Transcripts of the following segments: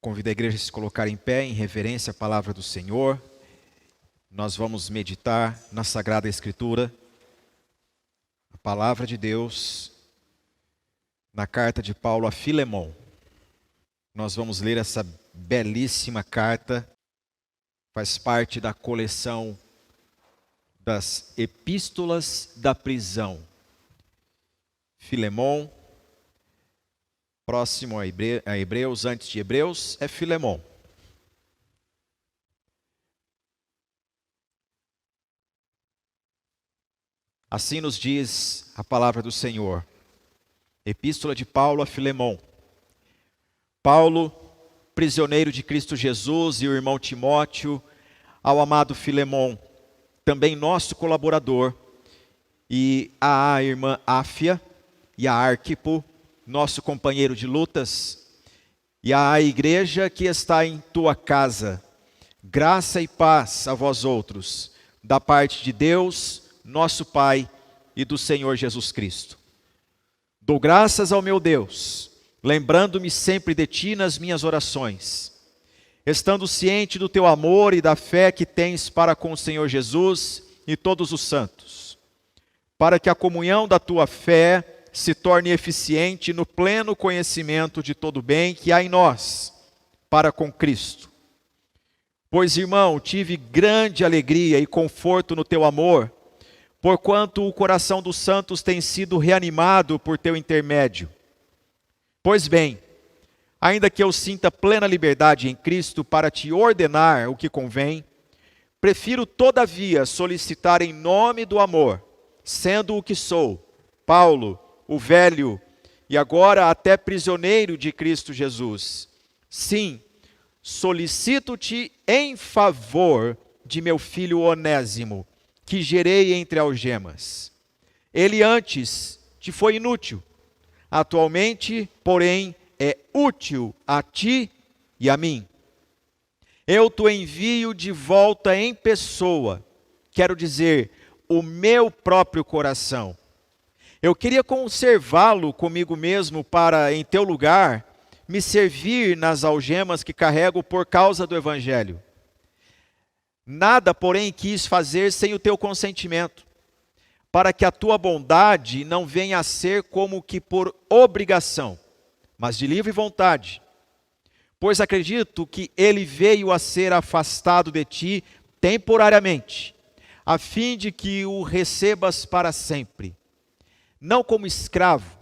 Convido a igreja a se colocar em pé em reverência à palavra do Senhor. Nós vamos meditar na Sagrada Escritura, a palavra de Deus, na carta de Paulo a Filemon. Nós vamos ler essa belíssima carta, faz parte da coleção das Epístolas da Prisão. Filemon, próximo a Hebreus, antes de Hebreus, é Filemon. Assim nos diz a palavra do Senhor. Epístola de Paulo a Filemon. Paulo, prisioneiro de Cristo Jesus, e o irmão Timóteo, ao amado Filemon, também nosso colaborador, e à irmã Áfia e a Arquipo, nosso companheiro de lutas, e à igreja que está em tua casa, graça e paz a vós outros, da parte de Deus, nosso Pai, e do Senhor Jesus Cristo. Dou graças ao meu Deus, lembrando-me sempre de ti nas minhas orações, estando ciente do teu amor e da fé que tens para com o Senhor Jesus e todos os santos, para que a comunhão da tua fé se torne eficiente no pleno conhecimento de todo o bem que há em nós, para com Cristo. Pois, irmão, tive grande alegria e conforto no teu amor, porquanto o coração dos santos tem sido reanimado por teu intermédio. Pois bem, ainda que eu sinta plena liberdade em Cristo para te ordenar o que convém, prefiro todavia solicitar em nome do amor, sendo o que sou, Paulo, o velho, e agora até prisioneiro de Cristo Jesus. Sim, solicito-te em favor de meu filho Onésimo, que gerei entre algemas. Ele antes te foi inútil, atualmente, porém, é útil a ti e a mim. Eu te envio de volta em pessoa, quero dizer, o meu próprio coração. Eu queria conservá-lo comigo mesmo para, em teu lugar, me servir nas algemas que carrego por causa do Evangelho. Nada, porém, quis fazer sem o teu consentimento, para que a tua bondade não venha a ser como que por obrigação, mas de livre vontade. Pois acredito que ele veio a ser afastado de ti temporariamente, a fim de que o recebas para sempre. Não como escravo,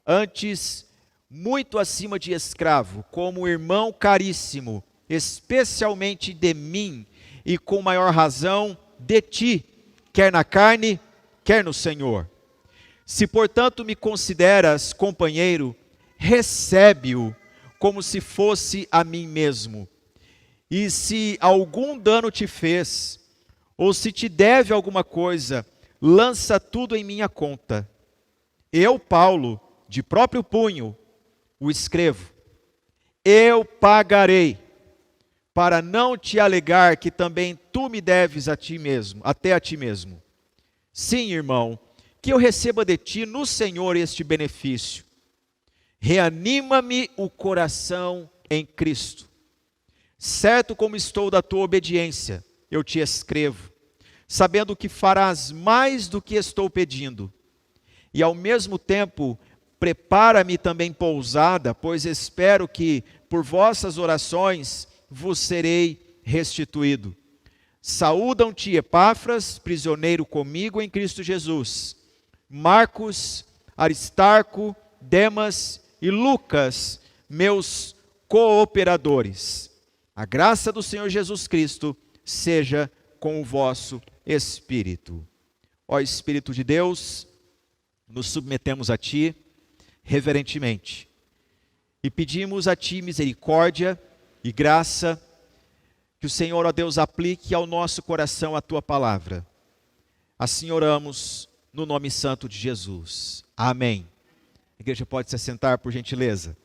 antes muito acima de escravo, como irmão caríssimo, especialmente de mim, e com maior razão de ti, quer na carne, quer no Senhor. Se, portanto, me consideras companheiro, recebe-o como se fosse a mim mesmo. E se algum dano te fez, ou se te deve alguma coisa, lança tudo em minha conta. Eu, Paulo, de próprio punho, o escrevo. Eu pagarei, para não te alegar que também tu me deves a ti mesmo, até a ti mesmo. Sim, irmão, que eu receba de ti no Senhor este benefício. Reanima-me o coração em Cristo. Certo como estou da tua obediência, eu te escrevo, sabendo que farás mais do que estou pedindo. E ao mesmo tempo, prepara-me também pousada, pois espero que, por vossas orações, vos serei restituído. Saúdam-te Epáfras, prisioneiro comigo em Cristo Jesus, Marcos, Aristarco, Demas e Lucas, meus cooperadores. A graça do Senhor Jesus Cristo seja com o vosso espírito. Ó Espírito de Deus, nos submetemos a Ti, reverentemente, e pedimos a Ti misericórdia e graça, que o Senhor, ó Deus, aplique ao nosso coração a Tua palavra. Assim oramos, no nome santo de Jesus. Amém. A igreja pode se assentar, por gentileza.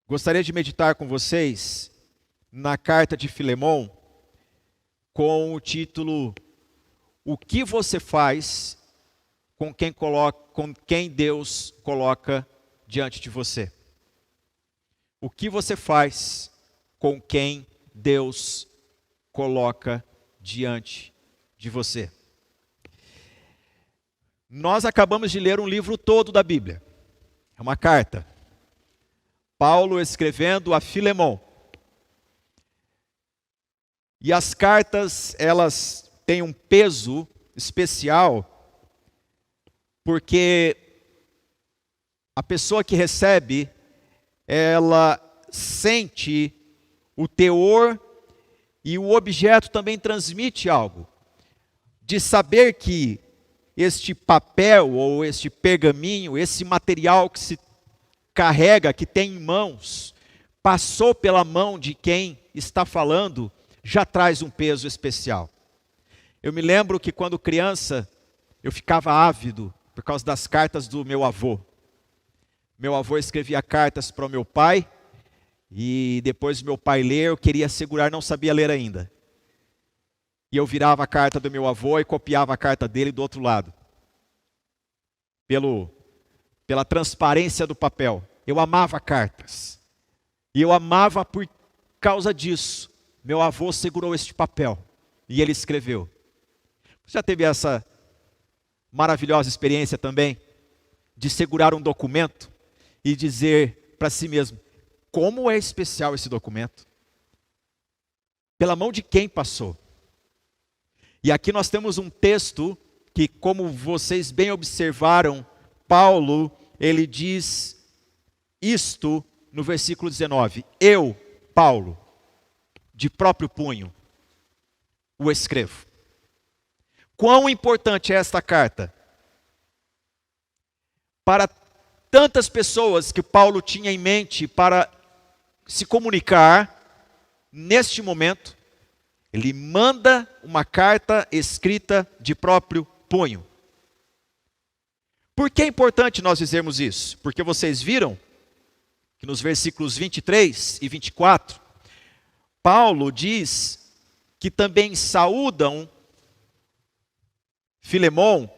Gostaria de meditar com vocês na carta de Filemon, com o título o que você faz com quem Deus coloca diante de você. O que você faz com quem Deus coloca diante de você. Nós acabamos de ler um livro todo da Bíblia. É uma carta. Paulo escrevendo a Filemon. E as cartas, elas têm um peso especial, porque a pessoa que recebe, ela sente o teor e o objeto também transmite algo. De saber que este papel ou este pergaminho, esse material que se carrega, que tem em mãos, passou pela mão de quem está falando, já traz um peso especial. Eu me lembro que quando criança, eu ficava ávido por causa das cartas do meu avô. Meu avô escrevia cartas para o meu pai, e depois meu pai ler, eu queria segurar, não sabia ler ainda. E eu virava a carta do meu avô e copiava a carta dele do outro lado. Pela transparência do papel. Eu amava cartas. E eu amava por causa disso. Meu avô segurou este papel e ele escreveu. Você já teve essa maravilhosa experiência também? De segurar um documento e dizer para si mesmo, como é especial esse documento? Pela mão de quem passou? E aqui nós temos um texto que, como vocês bem observaram, Paulo, ele diz isto no versículo 19. Eu, Paulo, de próprio punho, o escrevo. Quão importante é esta carta? Para tantas pessoas que Paulo tinha em mente para se comunicar, neste momento, ele manda uma carta escrita de próprio punho. Por que é importante nós dizermos isso? Porque vocês viram que nos versículos 23 e 24, Paulo diz que também saúdam Filemon,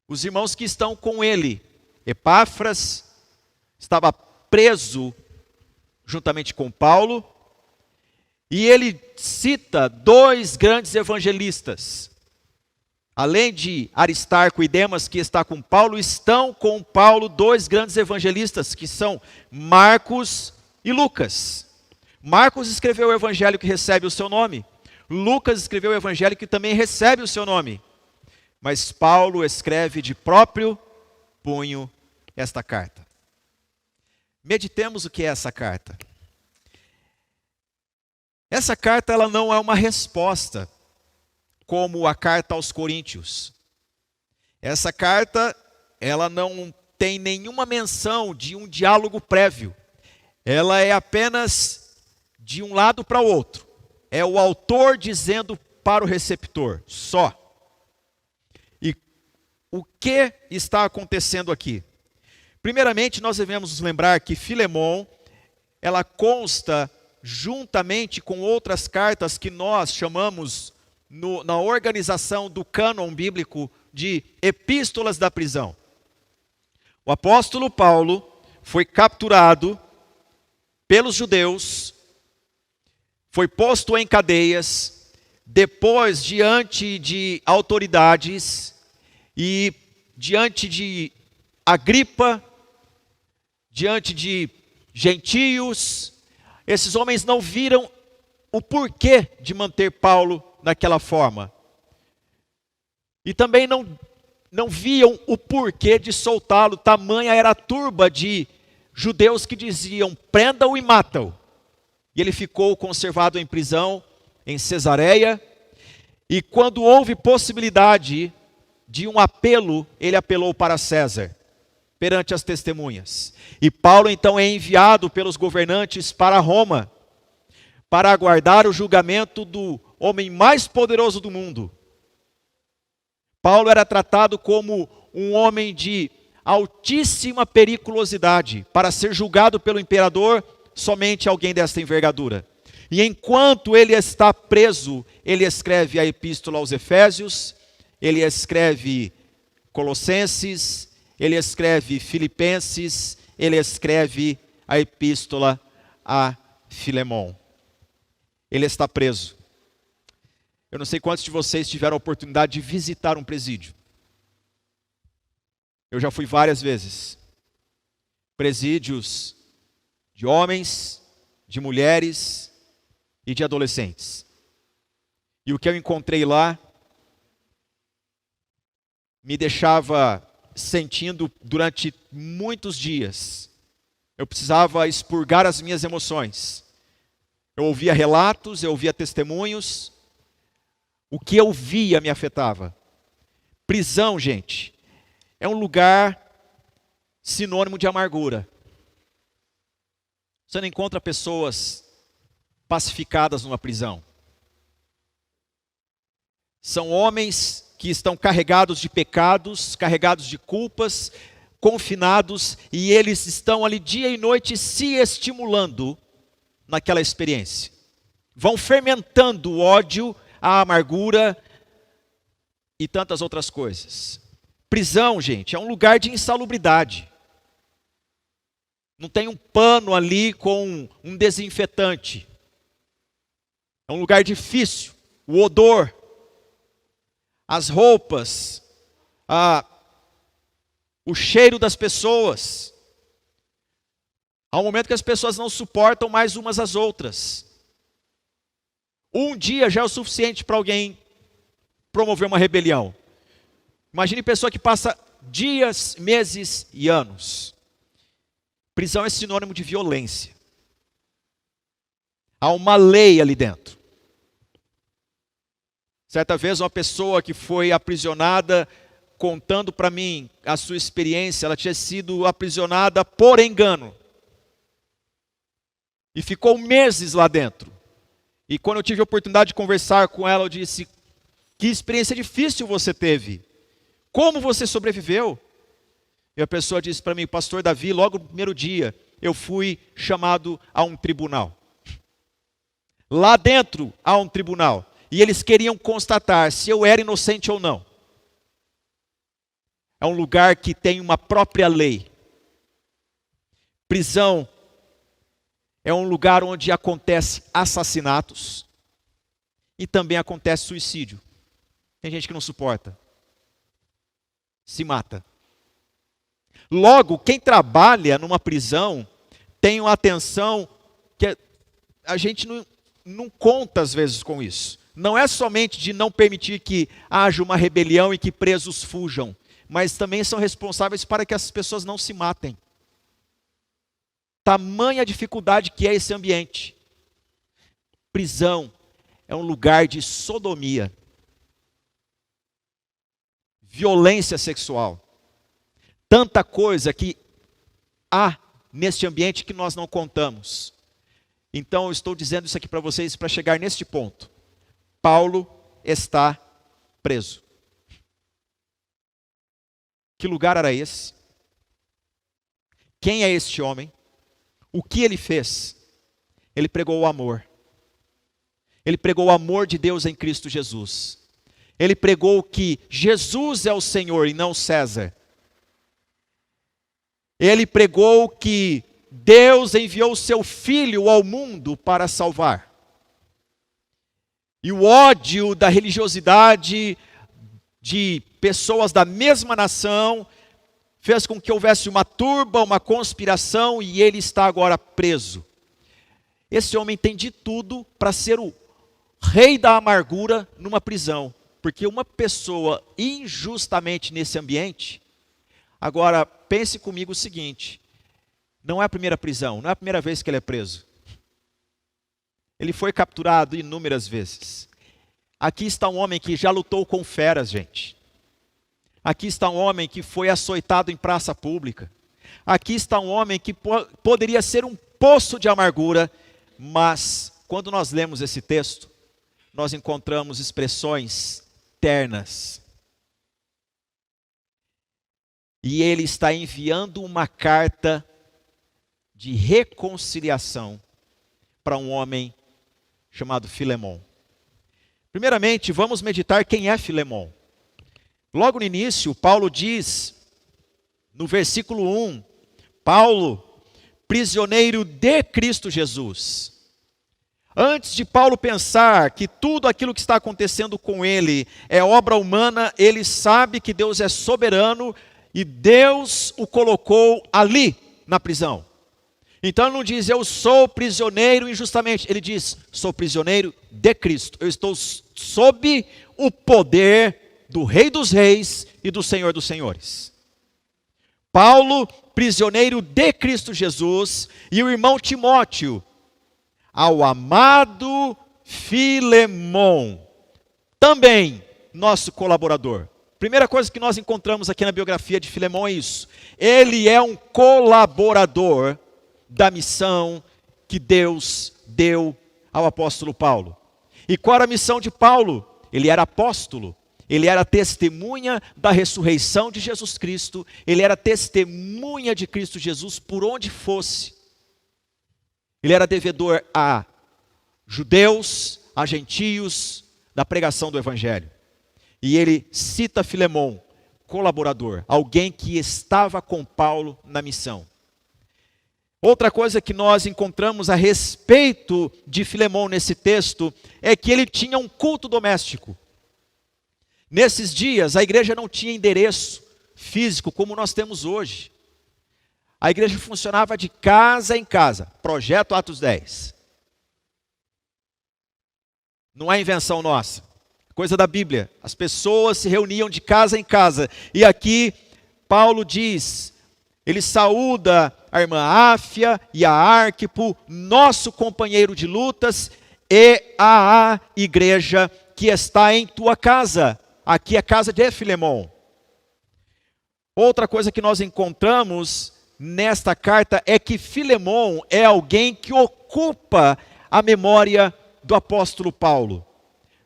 os irmãos que estão com ele. Epáfras estava preso juntamente com Paulo, e ele cita dois grandes evangelistas. Além de Aristarco e Demas, que está com Paulo, estão com Paulo dois grandes evangelistas, que são Marcos e Lucas. Marcos escreveu o evangelho que recebe o seu nome. Lucas escreveu o evangelho que também recebe o seu nome. Mas Paulo escreve de próprio punho esta carta. Meditemos o que é essa carta. Essa carta ela não é uma resposta, como a carta aos Coríntios. Essa carta ela não tem nenhuma menção de um diálogo prévio. Ela é apenas de um lado para o outro. É o autor dizendo para o receptor, só. E o que está acontecendo aqui? Primeiramente, nós devemos nos lembrar que Filemon, ela consta juntamente com outras cartas que nós chamamos, na organização do cânon bíblico, de epístolas da prisão. O apóstolo Paulo foi capturado pelos judeus, foi posto em cadeias, depois diante de autoridades e diante de Agripa, diante de gentios. Esses homens não viram o porquê de manter Paulo daquela forma. E também não viam o porquê de soltá-lo, tamanha era a turba de judeus que diziam, prenda-o e mata-o. E ele ficou conservado em prisão, em Cesareia, e quando houve possibilidade de um apelo, ele apelou para César, perante as testemunhas. E Paulo então é enviado pelos governantes para Roma, para aguardar o julgamento do homem mais poderoso do mundo. Paulo era tratado como um homem de altíssima periculosidade, para ser julgado pelo imperador, somente alguém desta envergadura. E enquanto ele está preso, ele escreve a epístola aos Efésios, ele escreve Colossenses, ele escreve Filipenses, ele escreve a epístola a Filemão. Ele está preso. Eu não sei quantos de vocês tiveram a oportunidade de visitar um presídio. Eu já fui várias vezes. Presídios de homens, de mulheres e de adolescentes. E o que eu encontrei lá me deixava sentindo durante muitos dias. Eu precisava expurgar as minhas emoções. Eu ouvia relatos, eu ouvia testemunhos. O que eu via me afetava. Prisão, gente, é um lugar sinônimo de amargura. Você não encontra pessoas pacificadas numa prisão. São homens que estão carregados de pecados, carregados de culpas, confinados, e eles estão ali dia e noite se estimulando naquela experiência. Vão fermentando o ódio, a amargura e tantas outras coisas. Prisão, gente, é um lugar de insalubridade. Não tem um pano ali com um desinfetante. É um lugar difícil. O odor, as roupas, o cheiro das pessoas. Há um momento que as pessoas não suportam mais umas às outras. Um dia já é o suficiente para alguém promover uma rebelião. Imagine pessoa que passa dias, meses e anos. Prisão é sinônimo de violência. Há uma lei ali dentro. Certa vez uma pessoa que foi aprisionada, contando para mim a sua experiência, ela tinha sido aprisionada por engano. E ficou meses lá dentro. E quando eu tive a oportunidade de conversar com ela, eu disse: que experiência difícil você teve. Como você sobreviveu? E a pessoa disse para mim: pastor Davi, logo no primeiro dia, eu fui chamado a um tribunal. Lá dentro há um tribunal. E eles queriam constatar se eu era inocente ou não. É um lugar que tem uma própria lei. Prisão é um lugar onde acontece assassinatos e também acontece suicídio. Tem gente que não suporta. Se mata. Logo, quem trabalha numa prisão tem uma atenção que a gente não conta às vezes com isso. Não é somente de não permitir que haja uma rebelião e que presos fujam, mas também são responsáveis para que as pessoas não se matem. Tamanha dificuldade que é esse ambiente. Prisão é um lugar de sodomia, violência sexual. Tanta coisa que há neste ambiente que nós não contamos. Então eu estou dizendo isso aqui para vocês para chegar neste ponto. Paulo está preso. Que lugar era esse? Quem é este homem? O que ele fez? Ele pregou o amor. Ele pregou o amor de Deus em Cristo Jesus. Ele pregou que Jesus é o Senhor e não César. Ele pregou que Deus enviou o seu Filho ao mundo para salvar. E o ódio da religiosidade de pessoas da mesma nação fez com que houvesse uma turba, uma conspiração, e ele está agora preso. Esse homem tem de tudo para ser o rei da amargura numa prisão. Porque uma pessoa injustamente nesse ambiente. Agora, pense comigo o seguinte: não é a primeira prisão, não é a primeira vez que ele é preso. Ele foi capturado inúmeras vezes. Aqui está um homem que já lutou com feras, gente. Aqui está um homem que foi açoitado em praça pública. Aqui está um homem que poderia ser um poço de amargura, mas quando nós lemos esse texto, nós encontramos expressões ternas. E ele está enviando uma carta de reconciliação para um homem chamado Filemon. Primeiramente, vamos meditar quem é Filemon. Logo no início, Paulo diz, no versículo 1, Paulo, prisioneiro de Cristo Jesus. Antes de Paulo pensar que tudo aquilo que está acontecendo com ele é obra humana, ele sabe que Deus é soberano e Deus o colocou ali, na prisão. Então ele não diz, eu sou prisioneiro injustamente. Ele diz, sou prisioneiro de Cristo. Eu estou sob o poder do Rei dos Reis e do Senhor dos Senhores. Paulo, prisioneiro de Cristo Jesus, e o irmão Timóteo, ao amado Filemon, também nosso colaborador. Primeira coisa que nós encontramos aqui na biografia de Filemon é isso. Ele é um colaborador da missão que Deus deu ao apóstolo Paulo. E qual era a missão de Paulo? Ele era apóstolo. Ele era testemunha da ressurreição de Jesus Cristo. Ele era testemunha de Cristo Jesus por onde fosse. Ele era devedor a judeus, a gentios, da pregação do evangelho. E ele cita Filemon, colaborador, alguém que estava com Paulo na missão. Outra coisa que nós encontramos a respeito de Filemon nesse texto é que ele tinha um culto doméstico. Nesses dias, a igreja não tinha endereço físico como nós temos hoje. A igreja funcionava de casa em casa. Projeto Atos 10. Não é invenção nossa. Coisa da Bíblia. As pessoas se reuniam de casa em casa. E aqui, Paulo diz, ele saúda a irmã Áfia e a Arquipo, nosso companheiro de lutas, e a igreja que está em tua casa. Aqui é a casa de Filemon. Outra coisa que nós encontramos nesta carta é que Filemon é alguém que ocupa a memória do apóstolo Paulo.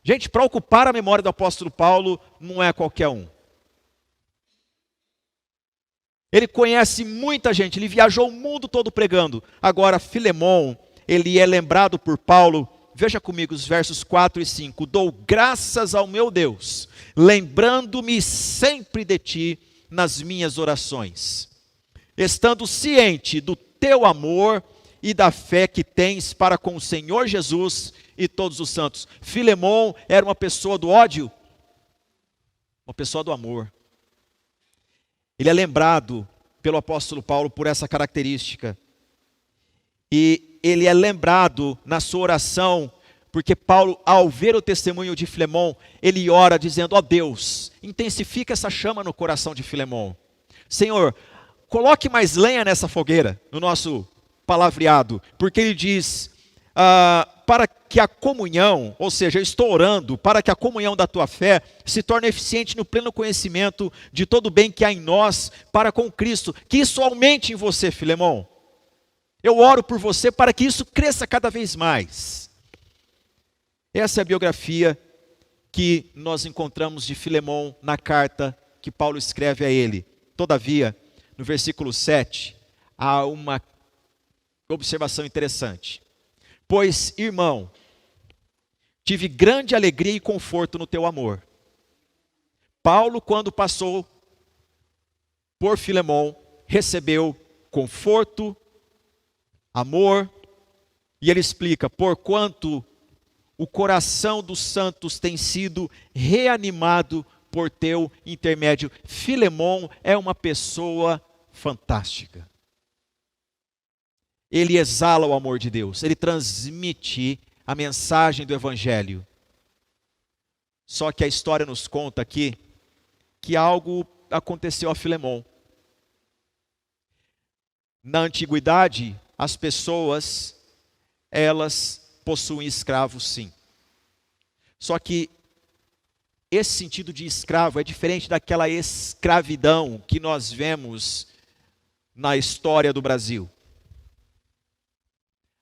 Gente, para ocupar a memória do apóstolo Paulo não é qualquer um. Ele conhece muita gente, ele viajou o mundo todo pregando. Agora, Filemon, ele é lembrado por Paulo. Veja comigo os versos 4 e 5. Dou graças ao meu Deus, lembrando-me sempre de ti nas minhas orações, estando ciente do teu amor e da fé que tens para com o Senhor Jesus e todos os santos. Filemon era uma pessoa do ódio? Uma pessoa do amor. Ele é lembrado pelo apóstolo Paulo por essa característica. E ele é lembrado na sua oração, porque Paulo, ao ver o testemunho de Filemon, ele ora dizendo, ó Deus, intensifica essa chama no coração de Filemon. Senhor, coloque mais lenha nessa fogueira, no nosso palavreado, porque ele diz, para que a comunhão, ou seja, eu estou orando para que a comunhão da tua fé se torne eficiente no pleno conhecimento de todo o bem que há em nós para com Cristo, que isso aumente em você, Filemon. Eu oro por você para que isso cresça cada vez mais. Essa é a biografia que nós encontramos de Filemon na carta que Paulo escreve a ele. Todavia, no versículo 7, há uma observação interessante. Pois, irmão, tive grande alegria e conforto no teu amor. Paulo, quando passou por Filemon, recebeu conforto, amor, e ele explica, porquanto o coração dos santos tem sido reanimado por teu intermédio. Filemon é uma pessoa fantástica. Ele exala o amor de Deus, ele transmite a mensagem do Evangelho. Só que a história nos conta aqui que algo aconteceu a Filemon. Na antiguidade, as pessoas, elas possuem escravos sim. Só que esse sentido de escravo é diferente daquela escravidão que nós vemos na história do Brasil.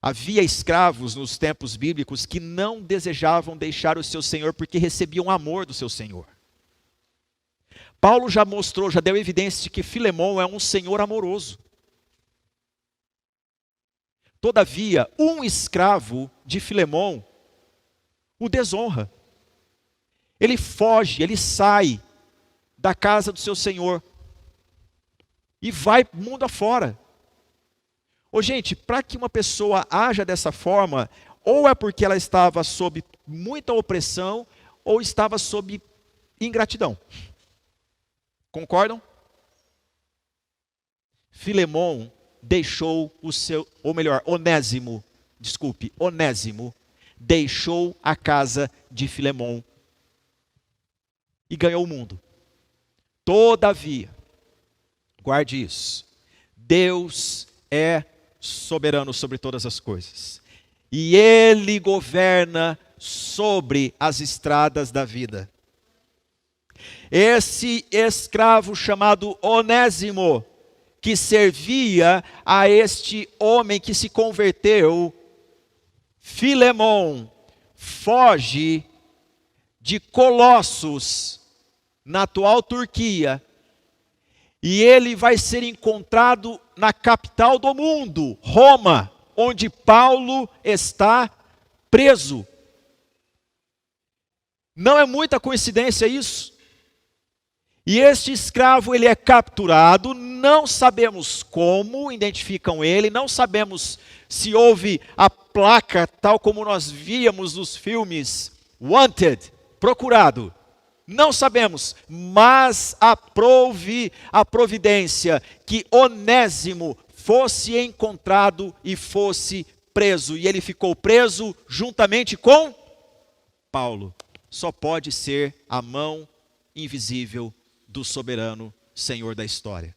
Havia escravos nos tempos bíblicos que não desejavam deixar o seu senhor porque recebiam amor do seu senhor. Paulo já mostrou, já deu evidência de que Filemon é um senhor amoroso. Todavia, um escravo de Filemon o desonra. Ele foge, ele sai da casa do seu senhor e vai mundo afora. Ô gente, para que uma pessoa haja dessa forma, ou é porque ela estava sob muita opressão, ou estava sob ingratidão. Concordam? Filemão deixou o seu, ou melhor, Onésimo deixou a casa de Filemão e ganhou o mundo. Todavia, guarde isso, Deus é soberano sobre todas as coisas, e Ele governa sobre as estradas da vida. Esse escravo chamado Onésimo, que servia a este homem que se converteu, Filemão, foge de Colossos, na atual Turquia, e ele vai ser encontrado na capital do mundo, Roma, onde Paulo está preso. Não é muita coincidência isso? E este escravo, ele é capturado, não sabemos como identificam ele, não sabemos se houve a placa, tal como nós víamos nos filmes, wanted, procurado. Não sabemos, mas aprove a providência que Onésimo fosse encontrado e fosse preso. E ele ficou preso juntamente com Paulo. Só pode ser a mão invisível do soberano Senhor da história.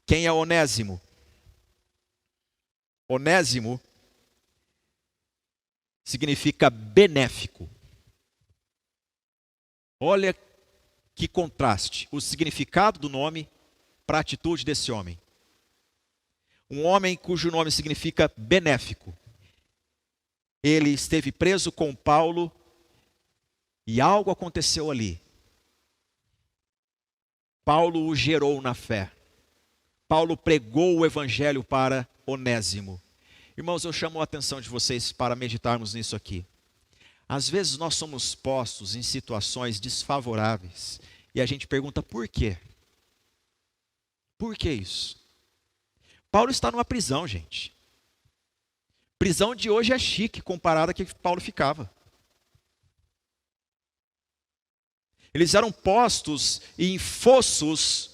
Quem é Onésimo? Onésimo significa benéfico. Olha que contraste, o significado do nome para a atitude desse homem. Um homem cujo nome significa benéfico. Ele esteve preso com Paulo e algo aconteceu ali. Paulo o gerou na fé. Paulo pregou o evangelho para Onésimo. Irmãos, eu chamo a atenção de vocês para meditarmos nisso aqui. Às vezes nós somos postos em situações desfavoráveis e a gente pergunta por quê? Por que isso? Paulo está numa prisão, gente. Prisão de hoje é chique comparada a que Paulo ficava. Eles eram postos em fossos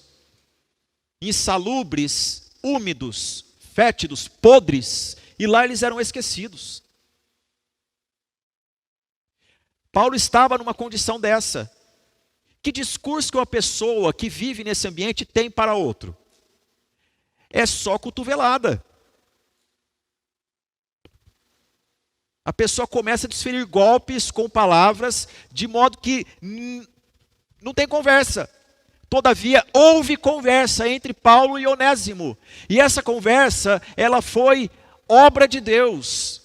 insalubres, úmidos, fétidos, podres, e lá eles eram esquecidos. Paulo estava numa condição dessa. Que discurso que uma pessoa que vive nesse ambiente tem para outro? É só cotovelada. A pessoa começa a desferir golpes com palavras, de modo que não tem conversa. Todavia, houve conversa entre Paulo e Onésimo. E essa conversa, ela foi obra de Deus.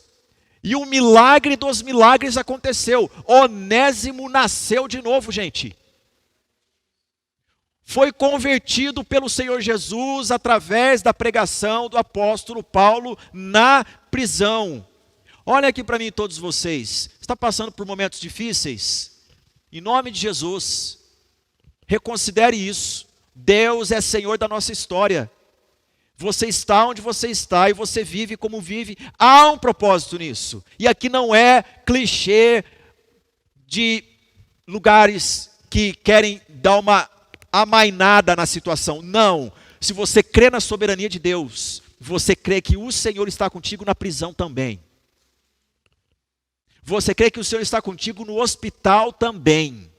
E o milagre dos milagres aconteceu. Onésimo nasceu de novo, gente. Foi convertido pelo Senhor Jesus através da pregação do apóstolo Paulo na prisão. Olha aqui para mim todos vocês. Está passando por momentos difíceis? Em nome de Jesus, reconsidere isso. Deus é Senhor da nossa história. Você está onde você está e você vive como vive. Há um propósito nisso. E aqui não é clichê de lugares que querem dar uma amainada na situação. Não. Se você crê na soberania de Deus, você crê que o Senhor está contigo na prisão também. Você crê que o Senhor está contigo no hospital também.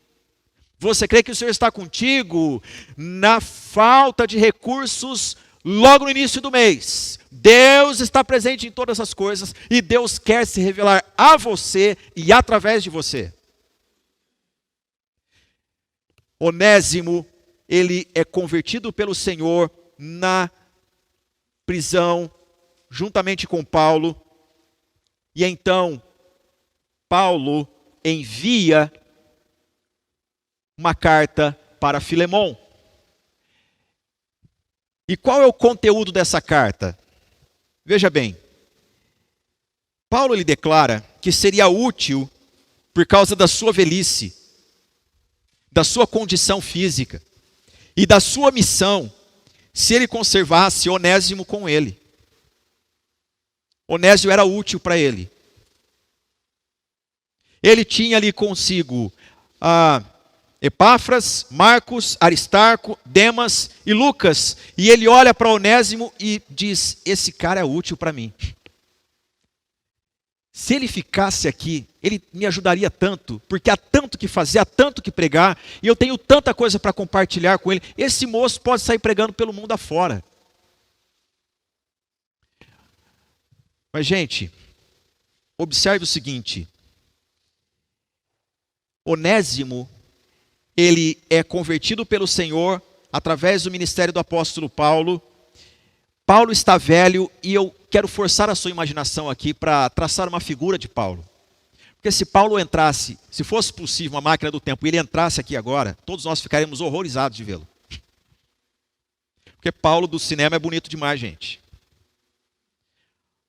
Você crê que o Senhor está contigo na falta de recursos logo no início do mês. Deus está presente em todas as coisas e Deus quer se revelar a você e através de você. Onésimo, ele é convertido pelo Senhor na prisão, juntamente com Paulo. E então, Paulo envia uma carta para Filemão. E qual é o conteúdo dessa carta? Veja bem, Paulo ele declara que seria útil por causa da sua velhice, da sua condição física e da sua missão, se ele conservasse Onésimo com ele. Onésimo era útil para ele. Ele tinha ali consigo Epáfras, Marcos, Aristarco, Demas e Lucas. E ele olha para Onésimo e diz: esse cara é útil para mim. Se ele ficasse aqui, ele me ajudaria tanto, porque há tanto que fazer, há tanto que pregar, e eu tenho tanta coisa para compartilhar com ele. Esse moço pode sair pregando pelo mundo afora. Mas, gente, observe o seguinte: Onésimo, ele é convertido pelo Senhor através do ministério do apóstolo Paulo. Paulo está velho e eu quero forçar a sua imaginação aqui para traçar uma figura de Paulo. Porque se Paulo entrasse, se fosse possível uma máquina do tempo, e ele entrasse aqui agora, todos nós ficaríamos horrorizados de vê-lo. Porque Paulo do cinema é bonito demais, gente.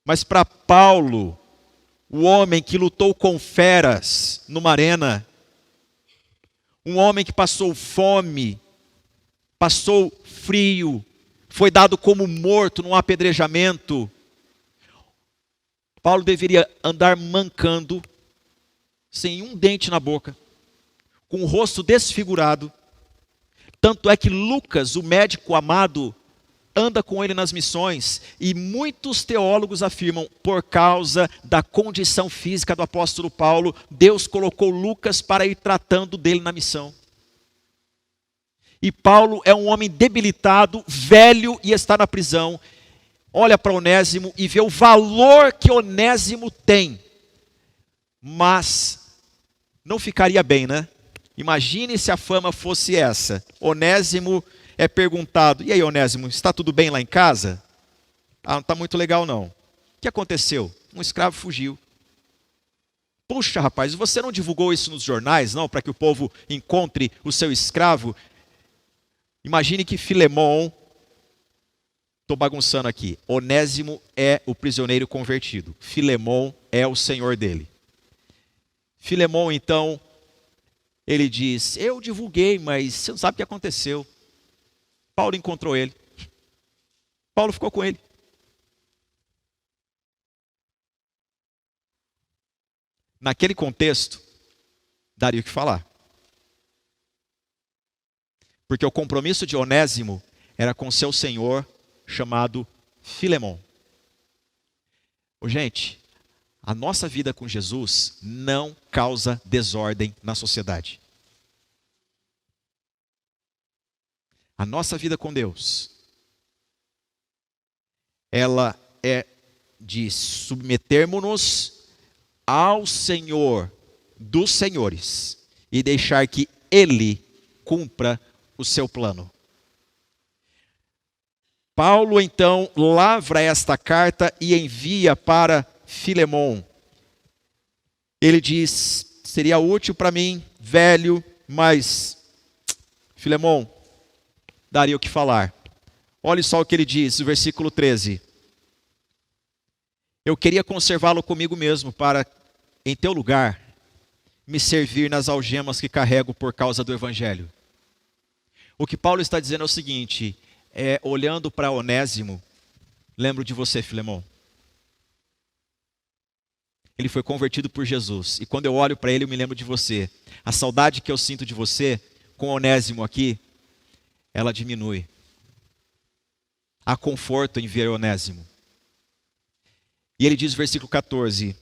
Mas para Paulo, o homem que lutou com feras numa arena, um homem que passou fome, passou frio, foi dado como morto num apedrejamento, Paulo deveria andar mancando, sem um dente na boca, com o rosto desfigurado. Tanto é que Lucas, o médico amado, anda com ele nas missões, e muitos teólogos afirmam, por causa da condição física do apóstolo Paulo, Deus colocou Lucas para ir tratando dele na missão. E Paulo é um homem debilitado, velho e está na prisão. Olha para Onésimo e vê o valor que Onésimo tem. Mas não ficaria bem, né? Imagine se a fama fosse essa. Onésimo é perguntado: e aí, Onésimo, está tudo bem lá em casa? Ah, não está muito legal não. O que aconteceu? Um escravo fugiu. Puxa, rapaz, você não divulgou isso nos jornais, não? Para que o povo encontre o seu escravo? Imagine que Filemon, estou bagunçando aqui, Onésimo é o prisioneiro convertido. Filemon é o senhor dele. Filemon, então, ele diz: eu divulguei, mas você não sabe o que aconteceu. Paulo encontrou ele. Paulo ficou com ele. Naquele contexto, daria o que falar. Porque o compromisso de Onésimo era com seu senhor, chamado Filemon. Gente, a nossa vida com Jesus não causa desordem na sociedade. A nossa vida com Deus, ela é de submetermos-nos ao Senhor dos senhores e deixar que Ele cumpra o seu plano. Paulo então lavra esta carta e envia para Filemon. Ele diz: seria útil para mim, velho, mas Filemon, daria o que falar. Olha só o que ele diz, o versículo 13. Eu queria conservá-lo comigo mesmo, para, em teu lugar, me servir nas algemas que carrego por causa do Evangelho. O que Paulo está dizendo é o seguinte: olhando para Onésimo, lembro de você, Filemon. Ele foi convertido por Jesus, e quando eu olho para ele, eu me lembro de você. A saudade que eu sinto de você, com Onésimo aqui, ela diminui. Há conforto em ver Onésimo. E ele diz no versículo 14: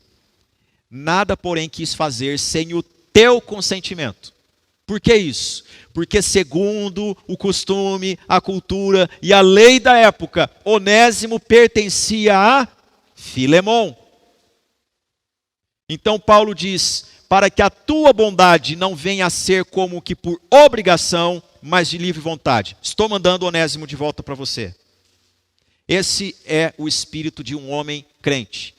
nada, porém, quis fazer sem o teu consentimento. Por que isso? Porque segundo o costume, a cultura e a lei da época, Onésimo pertencia a Filemon. Então Paulo diz: para que a tua bondade não venha a ser como que por obrigação, mas de livre vontade. Estou mandando Onésimo de volta para você. Esse é o espírito de um homem crente.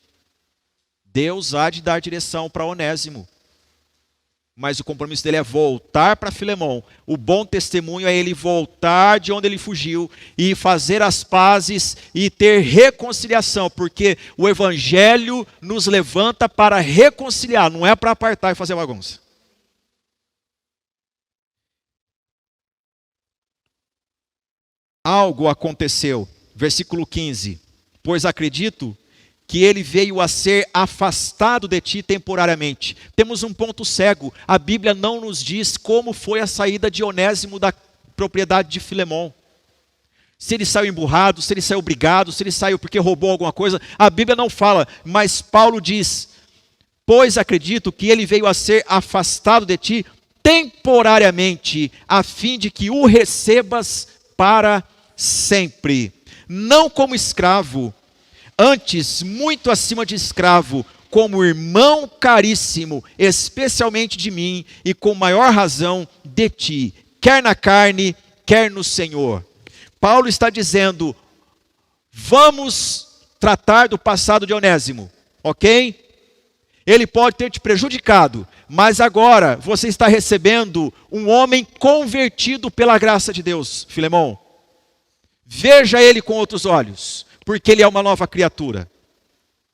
Deus há de dar direção para Onésimo. Mas o compromisso dele é voltar para Filemão. O bom testemunho é ele voltar de onde ele fugiu e fazer as pazes e ter reconciliação, porque o evangelho nos levanta para reconciliar, não é para apartar e fazer bagunça. Algo aconteceu, versículo 15: pois acredito que ele veio a ser afastado de ti temporariamente. Temos um ponto cego, a Bíblia não nos diz como foi a saída de Onésimo da propriedade de Filemão. Se ele saiu emburrado, se ele saiu brigado, se ele saiu porque roubou alguma coisa, a Bíblia não fala, mas Paulo diz: pois acredito que ele veio a ser afastado de ti temporariamente, a fim de que o recebas para sempre, não como escravo, antes muito acima de escravo, como irmão caríssimo, especialmente de mim, e com maior razão de ti, quer na carne, quer no Senhor. Paulo está dizendo: vamos tratar do passado de Onésimo, ok? Ele pode ter te prejudicado, mas agora você está recebendo um homem convertido pela graça de Deus, Filemão. Veja ele com outros olhos, porque ele é uma nova criatura.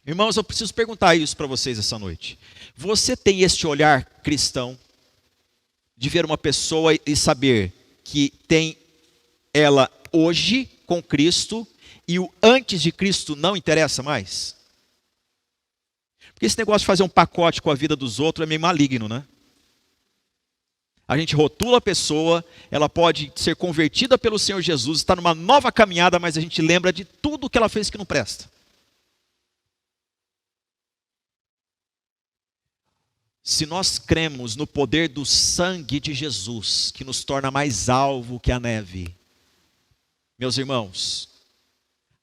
Irmãos, eu preciso perguntar isso para vocês essa noite. Você tem este olhar cristão de ver uma pessoa e saber que tem ela hoje com Cristo e o antes de Cristo não interessa mais? Porque esse negócio de fazer um pacote com a vida dos outros é meio maligno, né? A gente rotula a pessoa, ela pode ser convertida pelo Senhor Jesus, está numa nova caminhada, mas a gente lembra de tudo que ela fez que não presta. Se nós cremos no poder do sangue de Jesus, que nos torna mais alvo que a neve, meus irmãos,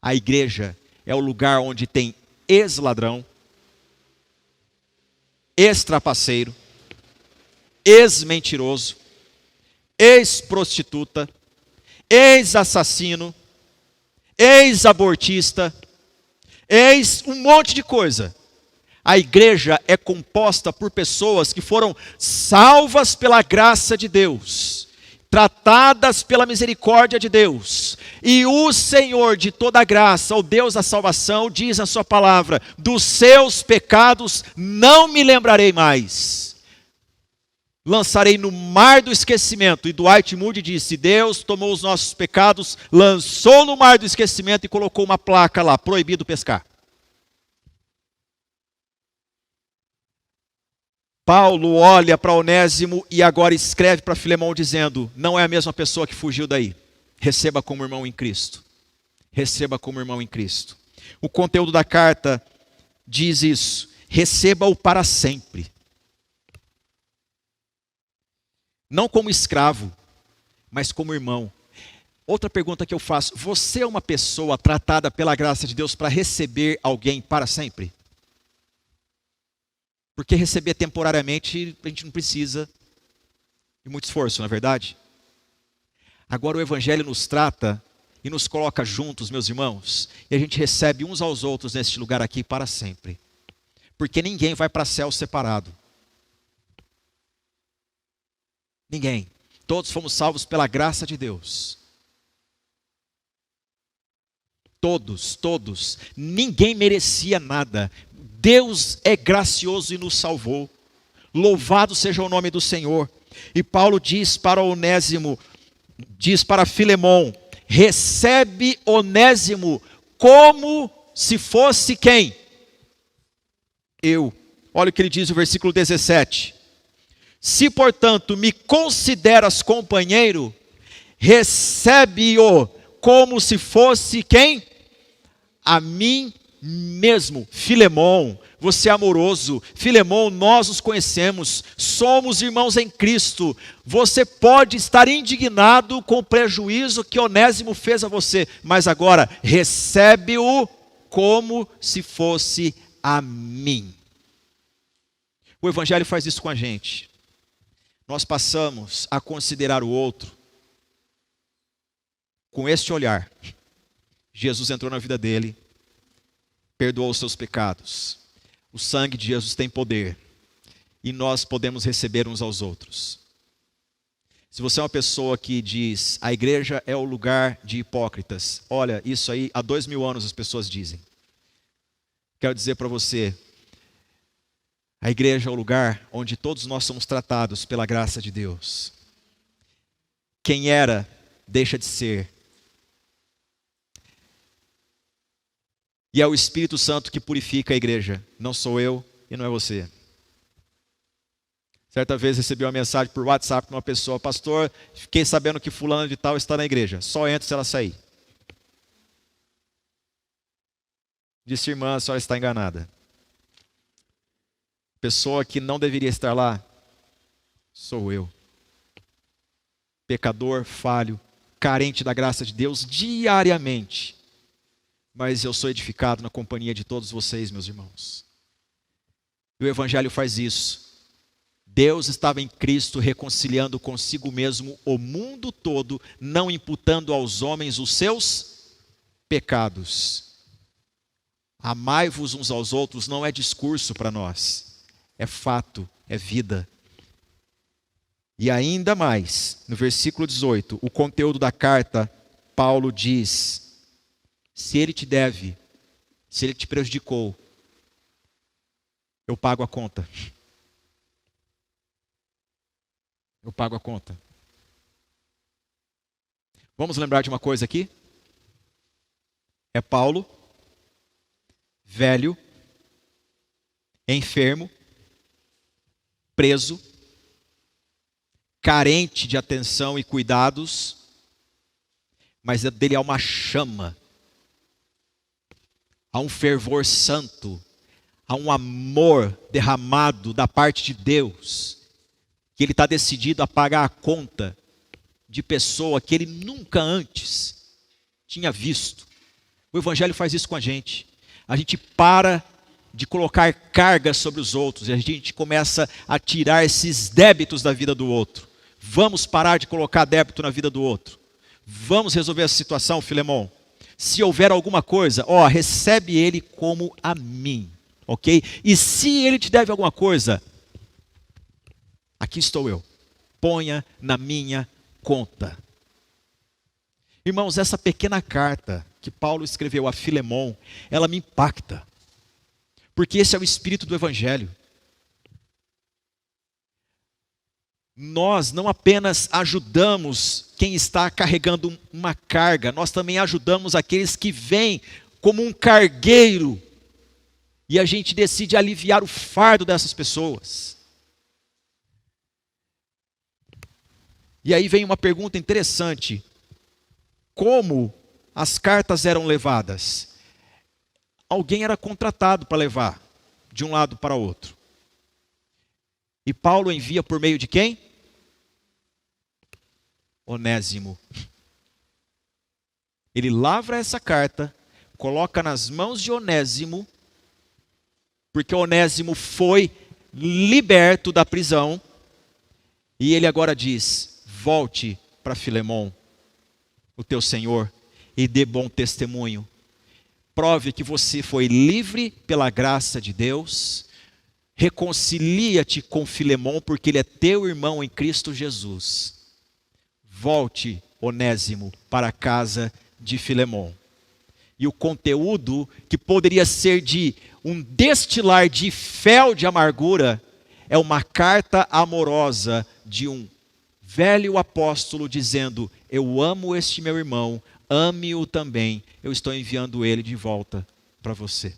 a igreja é o lugar onde tem ex-ladrão, ex-trapaceiro, ex-mentiroso, ex-prostituta, ex-assassino, ex-abortista, um monte de coisa. A igreja é composta por pessoas que foram salvas pela graça de Deus, tratadas pela misericórdia de Deus. E o Senhor de toda a graça, o Deus da salvação, diz na sua palavra: dos seus pecados não me lembrarei mais. Lançarei no mar do esquecimento. E Dwight Moody disse: Deus tomou os nossos pecados, lançou no mar do esquecimento e colocou uma placa lá: proibido pescar. Paulo olha para Onésimo e agora escreve para Filemão dizendo: não é a mesma pessoa que fugiu daí. Receba como irmão em Cristo. Receba como irmão em Cristo. O conteúdo da carta diz isso: receba-o para sempre. Não como escravo, mas como irmão. Outra pergunta que eu faço: você é uma pessoa tratada pela graça de Deus para receber alguém para sempre? Porque receber temporariamente a gente não precisa de muito esforço, não é verdade? Agora o Evangelho nos trata e nos coloca juntos, meus irmãos, e a gente recebe uns aos outros neste lugar aqui para sempre. Porque ninguém vai para céu separado. Ninguém. Todos fomos salvos pela graça de Deus. Todos. Ninguém merecia nada. Deus é gracioso e nos salvou. Louvado seja o nome do Senhor. E Paulo diz para Onésimo, diz para Filemão: recebe Onésimo como se fosse quem? Eu. Olha o que ele diz no versículo 17. Se, portanto, me consideras companheiro, recebe-o como se fosse quem? A mim mesmo. Filemão, você é amoroso. Filemão, nós os conhecemos, somos irmãos em Cristo. Você pode estar indignado com o prejuízo que Onésimo fez a você, mas agora recebe-o como se fosse a mim. O Evangelho faz isso com a gente. Nós passamos a considerar o outro com este olhar. Jesus entrou na vida dele, perdoou os seus pecados. O sangue de Jesus tem poder. e nós podemos receber uns aos outros. Se você é uma pessoa que diz, a igreja é o lugar de hipócritas, olha, isso aí há 2000 anos as pessoas dizem. Quero dizer para você, a igreja é o lugar onde todos nós somos tratados pela graça de Deus. Quem era, deixa de ser. E é o Espírito Santo que purifica a igreja, não sou eu e não é você. Certa vez recebi uma mensagem por WhatsApp de uma pessoa, pastor, fiquei sabendo que fulano de tal está na igreja, só entra se ela sair. Disse, irmã, a senhora está enganada. Pessoa que não deveria estar lá, sou eu. Pecador, falho, carente da graça de Deus diariamente. Mas eu sou edificado na companhia de todos vocês, meus irmãos. E o Evangelho faz isso. Deus estava em Cristo reconciliando consigo mesmo o mundo todo, não imputando aos homens os seus pecados. Amai-vos uns aos outros não é discurso para nós, é fato, é vida. E ainda mais, no versículo 18, o conteúdo da carta, Paulo diz, se ele te deve, se ele te prejudicou, eu pago a conta. Eu pago a conta. Vamos lembrar de uma coisa aqui? É Paulo, velho, enfermo, preso, carente de atenção e cuidados, mas dele há uma chama, há um fervor santo, há um amor derramado da parte de Deus, que ele está decidido a pagar a conta de pessoa que ele nunca antes tinha visto. O Evangelho faz isso com a gente. A gente para de colocar cargas sobre os outros e a gente começa a tirar esses débitos da vida do outro. Vamos parar de colocar débito na vida do outro. Vamos resolver essa situação, Filemão. Se houver alguma coisa, recebe ele como a mim, ok? E se ele te deve alguma coisa, aqui estou eu, ponha na minha conta. Irmãos, essa pequena carta que Paulo escreveu a Filemão, ela me impacta, porque esse é o espírito do Evangelho. Nós não apenas ajudamos quem está carregando uma carga, nós também ajudamos aqueles que vêm como um cargueiro, e a gente decide aliviar o fardo dessas pessoas. E aí vem uma pergunta interessante. Como as cartas eram levadas? Alguém era contratado para levar de um lado para o outro. E Paulo envia por meio de quem? Onésimo. Ele lavra essa carta, coloca nas mãos de Onésimo, porque Onésimo foi liberto da prisão, e ele agora diz, volte para Filemão, o teu senhor, e dê bom testemunho. Prove que você foi livre pela graça de Deus. Reconcilia-te com Filemão, porque ele é teu irmão em Cristo Jesus. Volte, Onésimo, para a casa de Filemão. E o conteúdo, que poderia ser de um destilar de fel de amargura, é uma carta amorosa de um velho apóstolo dizendo, eu amo este meu irmão, ame-o também, eu estou enviando ele de volta para você.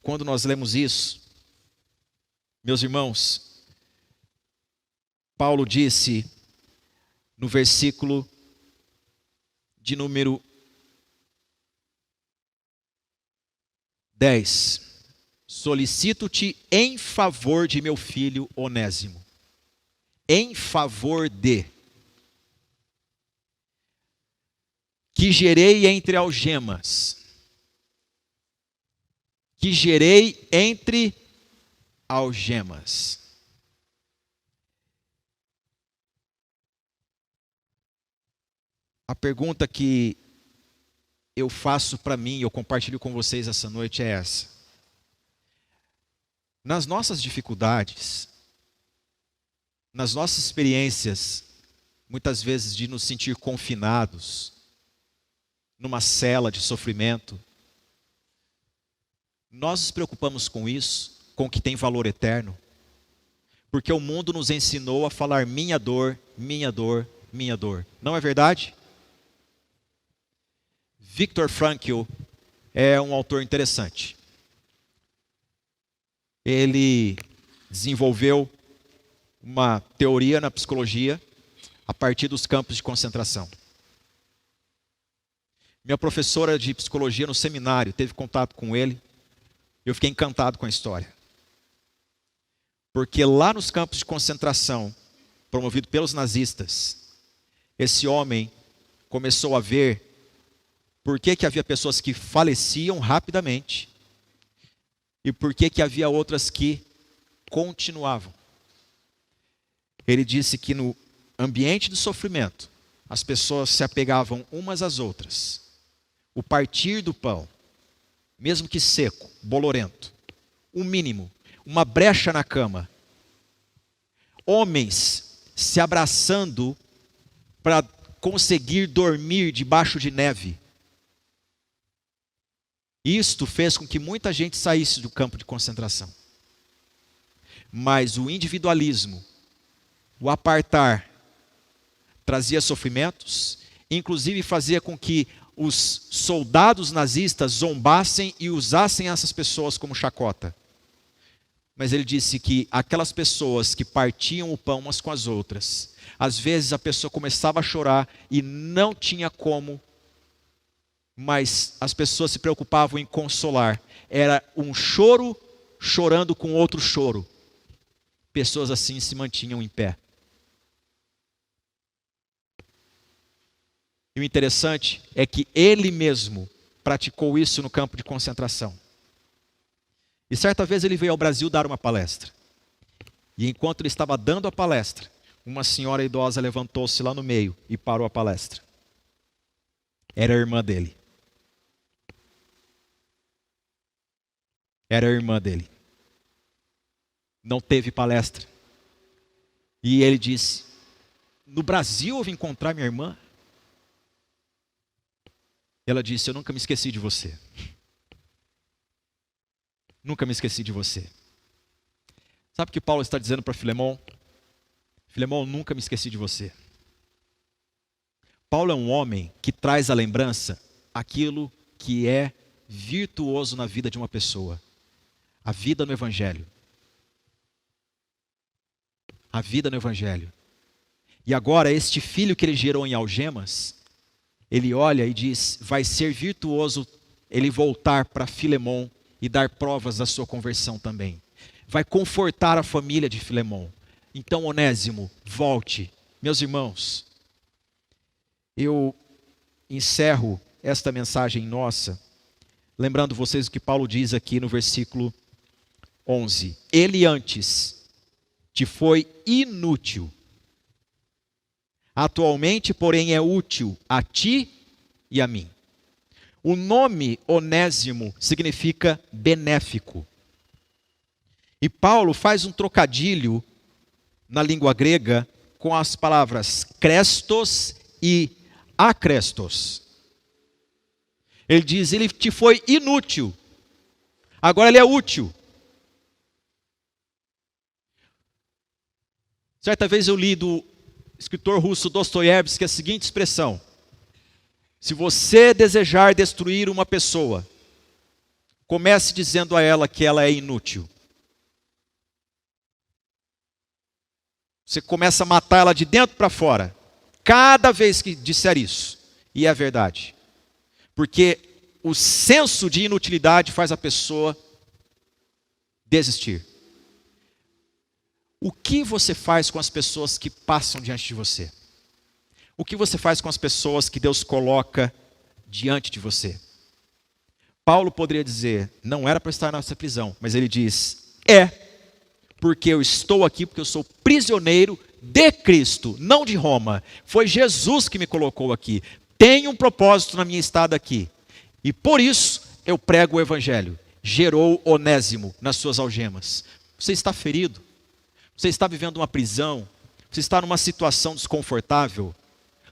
Quando nós lemos isso, meus irmãos, Paulo disse no versículo de número 10, solicito-te em favor de meu filho Onésimo. Em favor de, que gerei entre algemas, que gerei entre algemas. A pergunta que eu faço para mim, eu compartilho com vocês essa noite é essa. nas nossas dificuldades, nas nossas experiências, muitas vezes de nos sentir confinados, numa cela de sofrimento, nós nos preocupamos com isso, com o que tem valor eterno, porque o mundo nos ensinou a falar minha dor, minha dor, minha dor. Não é verdade? Viktor Frankl é um autor interessante. Ele desenvolveu uma teoria na psicologia a partir dos campos de concentração. Minha professora de psicologia no seminário teve contato com ele. Eu fiquei encantado com a história. Porque lá nos campos de concentração, promovido pelos nazistas, esse homem começou a ver por que havia pessoas que faleciam rapidamente e por que havia outras que continuavam. Ele disse que no ambiente do sofrimento, as pessoas se apegavam umas às outras. O partir do pão, mesmo que seco, bolorento, o mínimo, uma brecha na cama. Homens se abraçando para conseguir dormir debaixo de neve. Isto fez com que muita gente saísse do campo de concentração. Mas o individualismo, o apartar, trazia sofrimentos, inclusive fazia com que os soldados nazistas zombassem e usassem essas pessoas como chacota. Mas ele disse que aquelas pessoas que partiam o pão umas com as outras, às vezes a pessoa começava a chorar e não tinha como, mas as pessoas se preocupavam em consolar. Era um choro chorando com outro choro. Pessoas assim se mantinham em pé. E o interessante é que ele mesmo praticou isso no campo de concentração. E certa vez ele veio ao Brasil dar uma palestra. E enquanto ele estava dando a palestra, uma senhora idosa levantou-se lá no meio e parou a palestra. Era a irmã dele. Era a irmã dele. Não teve palestra. E ele disse: no Brasil eu vim encontrar minha irmã. Ela disse: eu nunca me esqueci de você. Nunca me esqueci de você. Sabe o que Paulo está dizendo para Filemão? Filemão, nunca me esqueci de você. Paulo é um homem que traz à lembrança aquilo que é virtuoso na vida de uma pessoa. A vida no Evangelho. A vida no Evangelho. E agora este filho que ele gerou em algemas, ele olha e diz: vai ser virtuoso ele voltar para Filemão e dar provas da sua conversão também. Vai confortar a família de Filemão. Então, Onésimo, volte. Meus irmãos, eu encerro esta mensagem nossa, lembrando vocês o que Paulo diz aqui no versículo 11. Ele antes te foi inútil. Atualmente, porém, é útil a ti e a mim. O nome Onésimo significa benéfico. E Paulo faz um trocadilho na língua grega com as palavras Crestos e Acrestos. Ele diz: ele te foi inútil, agora ele é útil. Certa vez eu li do escritor russo Dostoiévski a seguinte expressão: se você desejar destruir uma pessoa, comece dizendo a ela que ela é inútil. Você começa a matar ela de dentro para fora, cada vez que disser isso. E é verdade. Porque o senso de inutilidade faz a pessoa desistir. O que você faz com as pessoas que passam diante de você? O que você faz com as pessoas que Deus coloca diante de você? Paulo poderia dizer: não era para estar nessa prisão, mas ele diz: porque eu estou aqui, porque eu sou prisioneiro de Cristo, não de Roma. Foi Jesus que me colocou aqui. Tem um propósito na minha estada aqui. E por isso eu prego o Evangelho. Gerou Onésimo nas suas algemas. Você está ferido? Você está vivendo uma prisão? Você está numa situação desconfortável?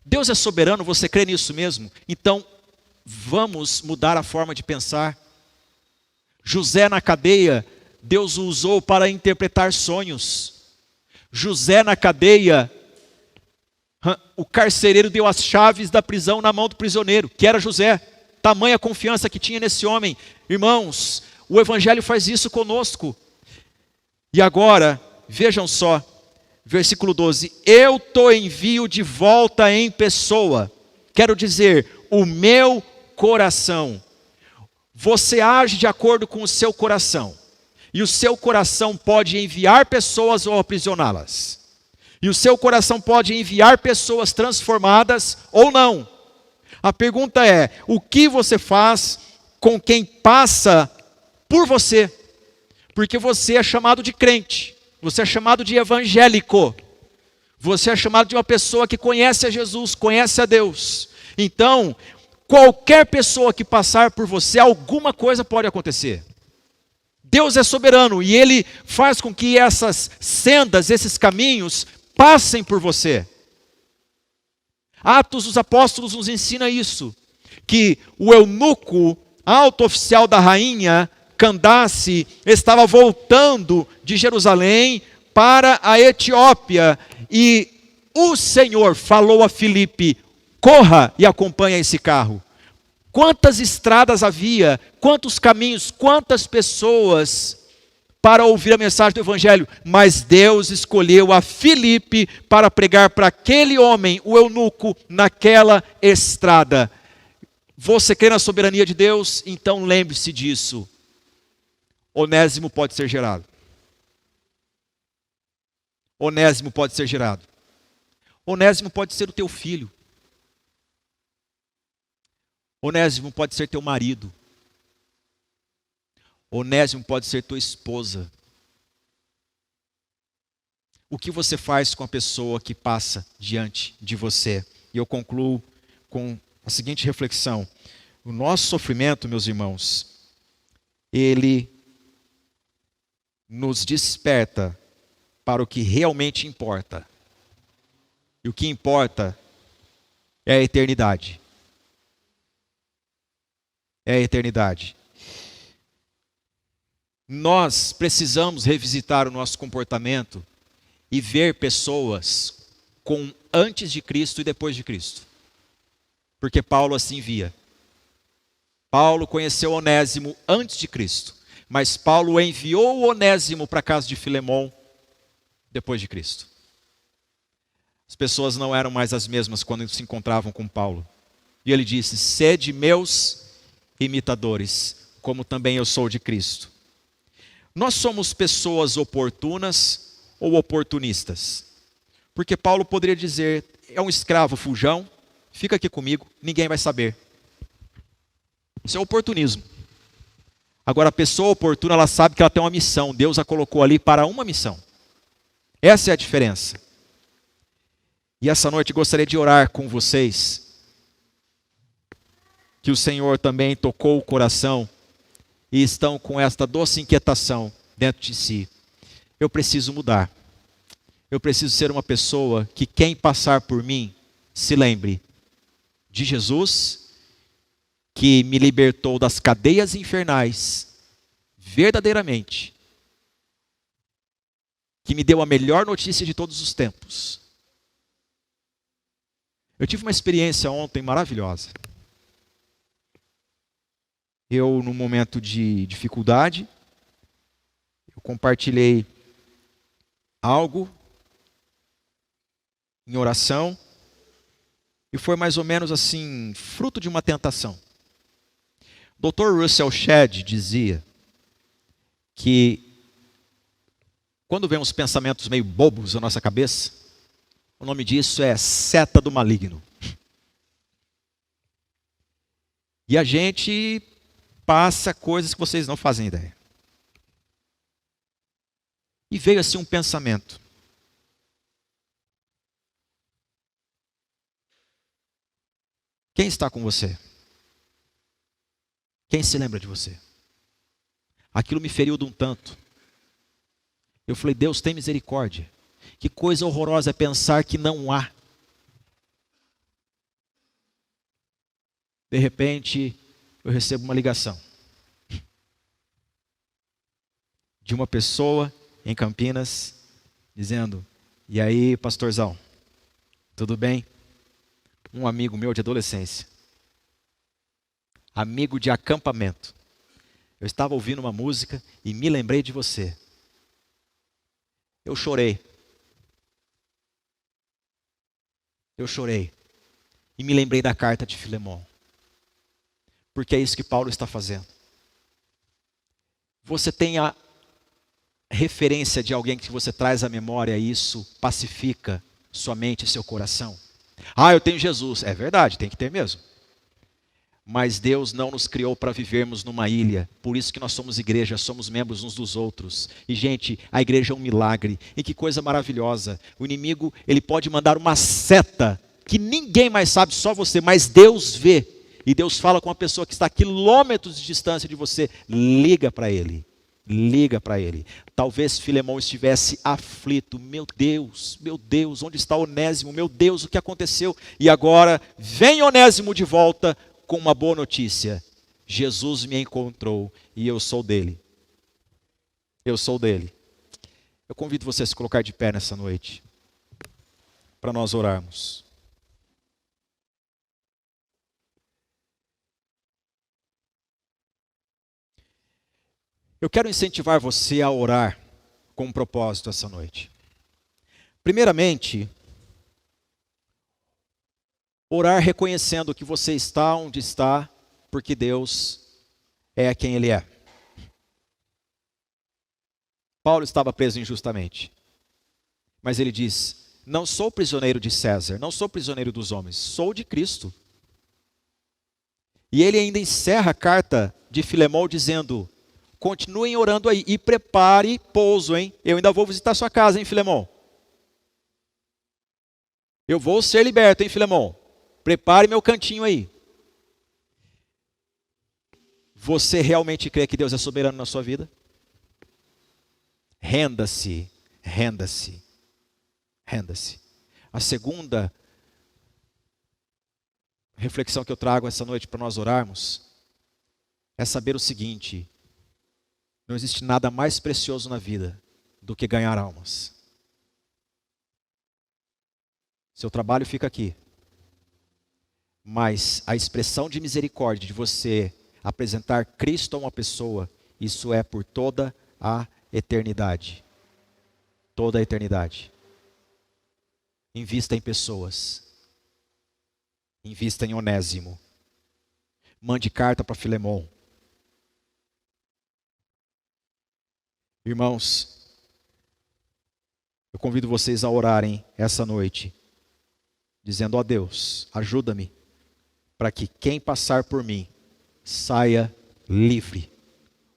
Deus é soberano, você crê nisso mesmo? Então, vamos mudar a forma de pensar. José na cadeia, Deus o usou para interpretar sonhos. José na cadeia, o carcereiro deu as chaves da prisão na mão do prisioneiro, que era José. Tamanha confiança que tinha nesse homem. Irmãos, o Evangelho faz isso conosco. E agora, vejam só, versículo 12. Eu te envio de volta em pessoa. Quero dizer, o meu coração. Você age de acordo com o seu coração. E o seu coração pode enviar pessoas ou aprisioná-las. E o seu coração pode enviar pessoas transformadas ou não. A pergunta é, o que você faz com quem passa por você? Porque você é chamado de crente, você é chamado de evangélico, você é chamado de uma pessoa que conhece a Jesus, conhece a Deus. Então, qualquer pessoa que passar por você, alguma coisa pode acontecer. Deus é soberano e Ele faz com que essas sendas, esses caminhos, passem por você. Atos dos Apóstolos nos ensina isso, que o eunuco, alto oficial da rainha, Candace, estava voltando de Jerusalém para a Etiópia, e o Senhor falou a Filipe, corra e acompanha esse carro. Quantas estradas havia, quantos caminhos, quantas pessoas para ouvir a mensagem do Evangelho, mas Deus escolheu a Filipe para pregar para aquele homem, o eunuco, naquela estrada. Você crê na soberania de Deus? Então lembre-se disso. Onésimo pode ser gerado. Onésimo pode ser gerado. Onésimo pode ser o teu filho. Onésimo pode ser teu marido. Onésimo pode ser tua esposa. O que você faz com a pessoa que passa diante de você? E eu concluo com a seguinte reflexão. O nosso sofrimento, meus irmãos, ele nos desperta para o que realmente importa. E o que importa é a eternidade. É a eternidade. Nós precisamos revisitar o nosso comportamento e ver pessoas com antes de Cristo e depois de Cristo. Porque Paulo assim via. Paulo conheceu Onésimo antes de Cristo, mas Paulo enviou Onésimo para a casa de Filemon depois de Cristo. As pessoas não eram mais as mesmas quando se encontravam com Paulo. E ele disse, sede meus imitadores, como também eu sou de Cristo. Nós somos pessoas oportunas ou oportunistas? Porque Paulo poderia dizer, é um escravo fujão, fica aqui comigo, ninguém vai saber. Isso é oportunismo. Agora a pessoa oportuna, ela sabe que ela tem uma missão, Deus a colocou ali para uma missão. Essa é a diferença. E essa noite gostaria de orar com vocês, que o Senhor também tocou o coração, e estão com esta doce inquietação dentro de si. Eu preciso mudar. Eu preciso ser uma pessoa que quem passar por mim se lembre de Jesus, que me libertou das cadeias infernais, verdadeiramente, que me deu a melhor notícia de todos os tempos. Eu tive uma experiência ontem maravilhosa. Eu, num momento de dificuldade, eu compartilhei algo em oração, e foi mais ou menos assim, fruto de uma tentação. Dr. Russell Shedd dizia que quando vem uns pensamentos meio bobos na nossa cabeça, o nome disso é seta do maligno. E a gente passa coisas que vocês não fazem ideia. E veio assim um pensamento. Quem está com você? Quem se lembra de você? Aquilo me feriu de um tanto. Eu falei, Deus tem misericórdia. Que coisa horrorosa é pensar que não há. De repente, eu recebo uma ligação de uma pessoa em Campinas, dizendo, e aí, pastorzão, tudo bem? Um amigo meu de adolescência, amigo de acampamento. Eu estava ouvindo uma música e me lembrei de você. Eu chorei. E me lembrei da carta de Filemão. Porque é isso que Paulo está fazendo. Você tem a referência de alguém que você traz à memória e isso pacifica sua mente e seu coração. Ah, eu tenho Jesus. É verdade, tem que ter mesmo. Mas Deus não nos criou para vivermos numa ilha. Por isso que nós somos igreja, somos membros uns dos outros. E gente, a igreja é um milagre. E que coisa maravilhosa. O inimigo, ele pode mandar uma seta que ninguém mais sabe, só você, mas Deus vê. E Deus fala com uma pessoa que está a quilômetros de distância de você. Liga para ele. Liga para ele. Talvez Filemão estivesse aflito. Meu Deus, onde está Onésimo? Meu Deus, o que aconteceu? E agora, vem Onésimo de volta com uma boa notícia. Jesus me encontrou e eu sou dele. Eu sou dele. Eu convido você a se colocar de pé nessa noite, para nós orarmos. Eu quero incentivar você a orar com um propósito essa noite. Primeiramente, orar reconhecendo que você está onde está, porque Deus é quem Ele é. Paulo estava preso injustamente, mas ele diz, não sou prisioneiro de César, não sou prisioneiro dos homens, sou de Cristo. E ele ainda encerra a carta de Filemão dizendo, continuem orando aí e prepare pouso, hein? Eu ainda vou visitar sua casa, hein, Filemão? Eu vou ser liberto, hein, Filemão? Prepare meu cantinho aí. Você realmente crê que Deus é soberano na sua vida? Renda-se, renda-se, renda-se. A segunda reflexão que eu trago essa noite para nós orarmos é saber o seguinte: não existe nada mais precioso na vida do que ganhar almas. Seu trabalho fica aqui. Mas a expressão de misericórdia de você apresentar Cristo a uma pessoa, isso é por toda a eternidade. Toda a eternidade. Invista em pessoas. Invista em Onésimo. Mande carta para Filemão. Irmãos, eu convido vocês a orarem essa noite, dizendo, ó Deus, ajuda-me, para que quem passar por mim saia livre.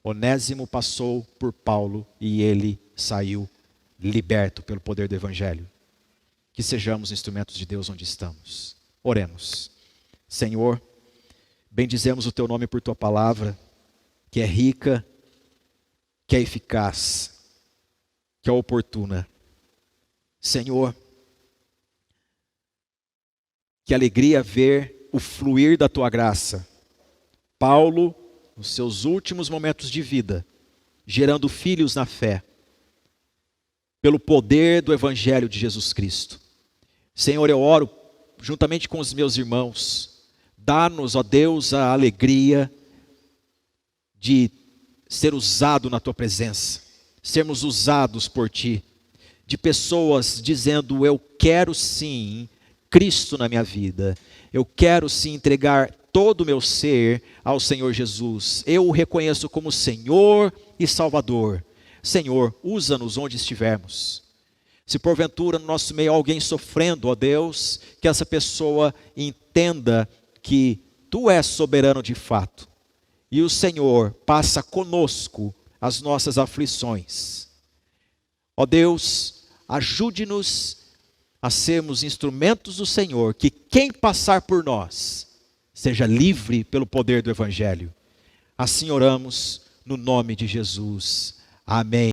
Onésimo passou por Paulo e ele saiu liberto pelo poder do Evangelho. Que sejamos instrumentos de Deus onde estamos. Oremos. Senhor, bendizemos o Teu nome por Tua palavra, que é rica, que é eficaz, que é oportuna. Senhor, que alegria ver o fluir da Tua graça. Paulo, nos seus últimos momentos de vida, gerando filhos na fé, pelo poder do Evangelho de Jesus Cristo. Senhor, eu oro juntamente com os meus irmãos, dá-nos, ó Deus, a alegria de ser usado na Tua presença, sermos usados por Ti, de pessoas dizendo, eu quero sim Cristo na minha vida, eu quero sim entregar todo o meu ser ao Senhor Jesus, eu o reconheço como Senhor e Salvador. Senhor, usa-nos onde estivermos. Se porventura no nosso meio alguém sofrendo, ó Deus, que essa pessoa entenda que Tu és soberano de fato, e o Senhor passa conosco as nossas aflições. Ó Deus, ajude-nos a sermos instrumentos do Senhor, que quem passar por nós seja livre pelo poder do Evangelho. Assim oramos no nome de Jesus. Amém.